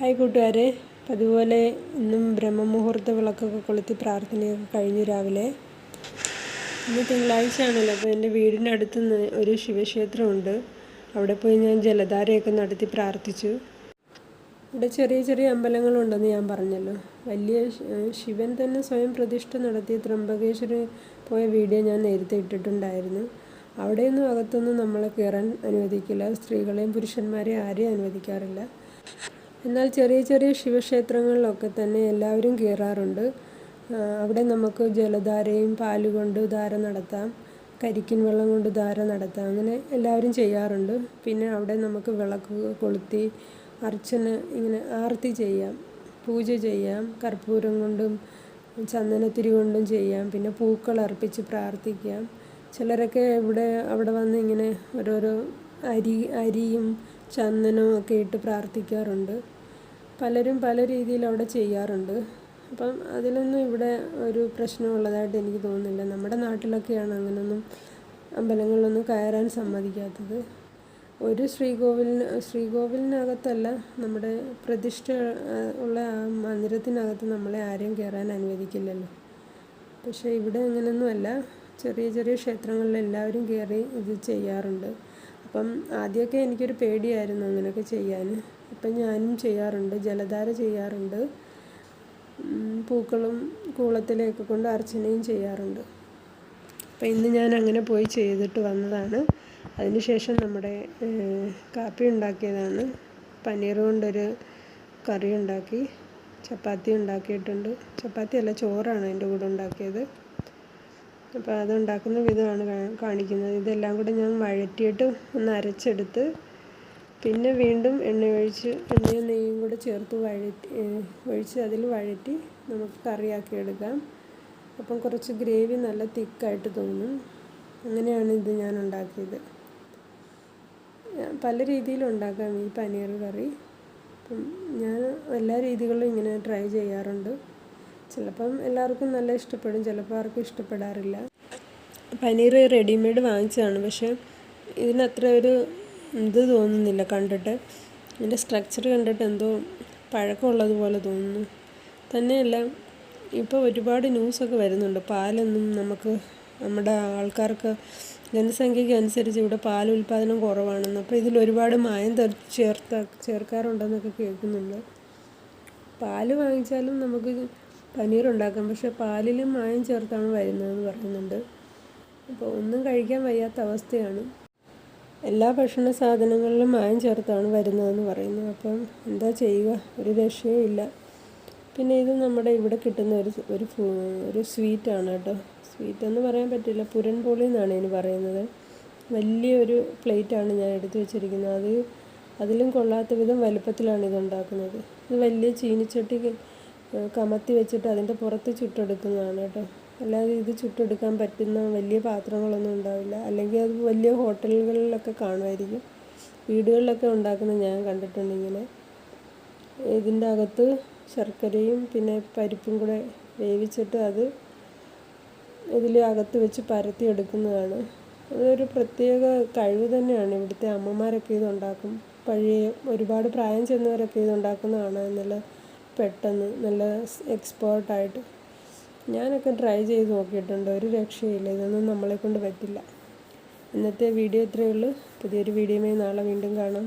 Hi കൂട്ടുകാരെ, അതുപോലെ ഇന്നും ബ്രഹ്മമുഹൂർത്ത വിളക്കൊക്കെ കൊളുത്തി പ്രാർത്ഥനയൊക്കെ കഴിഞ്ഞു രാവിലെ. ഇന്ന് തിങ്കളാഴ്ചയാണല്ലോ, അപ്പോൾ എൻ്റെ വീടിൻ്റെ അടുത്ത് ഒരു ശിവക്ഷേത്രമുണ്ട്. അവിടെ പോയി ഞാൻ ജലധാരയൊക്കെ നടത്തി പ്രാർത്ഥിച്ചു. ഇവിടെ ചെറിയ ചെറിയ അമ്പലങ്ങളുണ്ടെന്ന് ഞാൻ പറഞ്ഞല്ലോ. വലിയ ശിവൻ തന്നെ സ്വയം പ്രതിഷ്ഠ നടത്തി ത്രംബകേശ്വരി പോയ വീഡിയോ ഞാൻ നേരത്തെ ഇട്ടിട്ടുണ്ടായിരുന്നു. അവിടെയൊന്നും അകത്തൊന്നും നമ്മളെ കയറാൻ അനുവദിക്കില്ല. സ്ത്രീകളെയും പുരുഷന്മാരെയും ആരെയും അനുവദിക്കാറില്ല. എന്നാൽ ചെറിയ ചെറിയ ശിവക്ഷേത്രങ്ങളിലൊക്കെ തന്നെ എല്ലാവരും കയറാറുണ്ട്. അവിടെ നമുക്ക് ജലധാരയും പാലുകൊണ്ട് ധാര നടത്താം, കരിക്കിൻ വെള്ളം കൊണ്ട് ധാര നടത്താം. അങ്ങനെ എല്ലാവരും ചെയ്യാറുണ്ട്. പിന്നെ അവിടെ നമുക്ക് വിളക്ക് കൊളുത്തി അർച്ചന ഇങ്ങനെ ആർത്തി ചെയ്യാം, പൂജ ചെയ്യാം. കർപ്പൂരം കൊണ്ടും ചന്ദനത്തിരി കൊണ്ടും ചെയ്യാം. പിന്നെ പൂക്കൾ അർപ്പിച്ച് പ്രാർത്ഥിക്കാം. ചിലരൊക്കെ അവിടെ വന്ന് ഇങ്ങനെ ഓരോരോ അരിയും ചന്ദനവും ഒക്കെ ഇട്ട് പ്രാർത്ഥിക്കാറുണ്ട്. പലരും പല രീതിയിൽ അവിടെ ചെയ്യാറുണ്ട്. അപ്പം അതിലൊന്നും ഇവിടെ ഒരു പ്രശ്നമുള്ളതായിട്ട് എനിക്ക് തോന്നുന്നില്ല. നമ്മുടെ നാട്ടിലൊക്കെയാണ് അങ്ങനെയൊന്നും അമ്പലങ്ങളിലൊന്നും കയറാൻ സമ്മതിക്കാത്തത്. ഒരു ശ്രീകോവിലിനകത്തല്ല, നമ്മുടെ പ്രതിഷ്ഠ ഉള്ള ആ മന്ദിരത്തിനകത്ത് നമ്മളെ ആരെയും കയറാൻ അനുവദിക്കില്ലല്ലോ. പക്ഷേ ഇവിടെ അങ്ങനെയൊന്നുമല്ല. ചെറിയ ചെറിയ ക്ഷേത്രങ്ങളിൽ എല്ലാവരും കയറി ഇത് ചെയ്യാറുണ്ട്. അപ്പം ആദ്യമൊക്കെ എനിക്കൊരു പേടിയായിരുന്നു അങ്ങനെയൊക്കെ ചെയ്യാൻ. ഇപ്പം ഞാനും ചെയ്യാറുണ്ട്, ജലധാര ചെയ്യാറുണ്ട്, പൂക്കളും കൂളത്തിലേക്ക് കൊണ്ട് അർച്ചനയും ചെയ്യാറുണ്ട്. അപ്പം ഇന്ന് ഞാൻ അങ്ങനെ പോയി ചെയ്തിട്ട് വന്നതാണ്. അതിനുശേഷം നമ്മുടെ കാപ്പി ഉണ്ടാക്കിയതാണ്. പനീർ കൊണ്ടൊരു കറി ഉണ്ടാക്കി, ചപ്പാത്തി ഉണ്ടാക്കിയിട്ടുണ്ട്. ചപ്പാത്തിയല്ല, ചോറാണ് അതിൻ്റെ കൂടെ ഉണ്ടാക്കിയത്. അപ്പോൾ അതുണ്ടാക്കുന്ന വിധമാണ് കാണിക്കുന്നത്. ഇതെല്ലാം കൂടെ ഞാൻ വഴറ്റിയിട്ട് ഒന്ന് അരച്ചെടുത്ത് പിന്നെ വീണ്ടും എണ്ണയും നെയ്യും കൂടെ ചേർത്ത് ഒഴിച്ച് അതിൽ വഴറ്റി നമുക്ക് കറിയാക്കി എടുക്കാം. അപ്പം കുറച്ച് ഗ്രേവി നല്ല തിക്കായിട്ട് തോന്നും. അങ്ങനെയാണ് ഇത് ഞാൻ ഉണ്ടാക്കിയത്. പല രീതിയിലും ഉണ്ടാക്കാം ഈ പനീർ കറി. അപ്പം ഞാൻ എല്ലാ രീതികളിലും ഇങ്ങനെ ട്രൈ ചെയ്യാറുണ്ട്. ചിലപ്പം എല്ലാവർക്കും നല്ല ഇഷ്ടപ്പെടും, ചിലപ്പോൾ ആർക്കും ഇഷ്ടപ്പെടാറില്ല. പനീർ റെഡിമെയ്ഡ് വാങ്ങിച്ചതാണ്, പക്ഷേ ഇതിനത്ര ഒരു ഇത് തോന്നുന്നില്ല കണ്ടിട്ട്. ഇതിൻ്റെ സ്ട്രക്ചർ കണ്ടിട്ട് എന്തോ പഴക്കമുള്ളതുപോലെ തോന്നുന്നു. തന്നെയല്ല, ഇപ്പോൾ ഒരുപാട് ന്യൂസൊക്കെ വരുന്നുണ്ട്, പാലൊന്നും നമ്മുടെ ആൾക്കാർക്ക് ജനസംഖ്യയ്ക്ക് അനുസരിച്ച് ഇവിടെ പാൽ ഉൽപ്പാദനം കുറവാണെന്ന്. അപ്പോൾ ഇതിലൊരുപാട് മായം ചേർക്കാറുണ്ടെന്നൊക്കെ കേൾക്കുന്നുണ്ട്. പാല് വാങ്ങിച്ചാലും നമുക്ക് പനീർ ഉണ്ടാക്കാം, പക്ഷേ പാലിലും മായം ചേർത്താണ് വരുന്നതെന്ന് പറയുന്നുണ്ട്. അപ്പോൾ ഒന്നും കഴിക്കാൻ വയ്യാത്ത അവസ്ഥയാണ്. എല്ലാ ഭക്ഷണ സാധനങ്ങളിലും മായം ചേർത്താണ് വരുന്നതെന്ന് പറയുന്നു. അപ്പം എന്താ ചെയ്യുക, ഒരു രക്ഷയും ഇല്ല. പിന്നെ ഇത് നമ്മുടെ ഇവിടെ കിട്ടുന്ന ഒരു സ്വീറ്റാണ് കേട്ടോ. സ്വീറ്റെന്ന് പറയാൻ പറ്റില്ല, പുരൻപോളി എന്നാണ് ഇതിന് പറയുന്നത്. വലിയൊരു പ്ലേറ്റാണ് ഞാൻ എടുത്തു വെച്ചിരിക്കുന്നത്. അതിലും കൊള്ളാത്ത വിധം വലുപ്പത്തിലാണ് ഇതുണ്ടാക്കുന്നത്. ഇത് വലിയ ചീനിച്ചട്ടി കമത്തി വെച്ചിട്ട് അതിൻ്റെ പുറത്ത് ചുട്ടെടുക്കുന്നതാണ് കേട്ടോ. അല്ലാതെ ഇത് ചുട്ടെടുക്കാൻ പറ്റുന്ന വലിയ പാത്രങ്ങളൊന്നും ഉണ്ടാവില്ല. അല്ലെങ്കിൽ അത് വലിയ ഹോട്ടലുകളിലൊക്കെ കാണുമായിരിക്കും. വീടുകളിലൊക്കെ ഉണ്ടാക്കുന്നത് ഞാൻ കണ്ടിട്ടുണ്ട് ഇങ്ങനെ. ഇതിൻ്റെ അകത്ത് ശർക്കരയും പിന്നെ പരിപ്പും കൂടെ വേവിച്ചിട്ട് അത് ഇതിൽ അകത്ത് വെച്ച് പരത്തി എടുക്കുന്നതാണ്. അതൊരു പ്രത്യേക കഴിവ് തന്നെയാണ്. ഇവിടുത്തെ അമ്മമാരൊക്കെ ഇതുണ്ടാക്കും. ഒരുപാട് പ്രായം ചെന്നവരൊക്കെ ഇതുണ്ടാക്കുന്നതാണ് നല്ല പെട്ടെന്ന്, നല്ല എക്സ്പേർട്ടായിട്ട്. ഞാനൊക്കെ ട്രൈ ചെയ്ത് നോക്കിയിട്ടുണ്ട്, ഒരു രക്ഷയില്ല. ഇതൊന്നും നമ്മളെ കൊണ്ട് പറ്റില്ല. ഇന്നത്തെ വീഡിയോ ഇത്രയേ ഉള്ളൂ. പുതിയൊരു വീഡിയോയുമായി നാളെ വീണ്ടും കാണാം.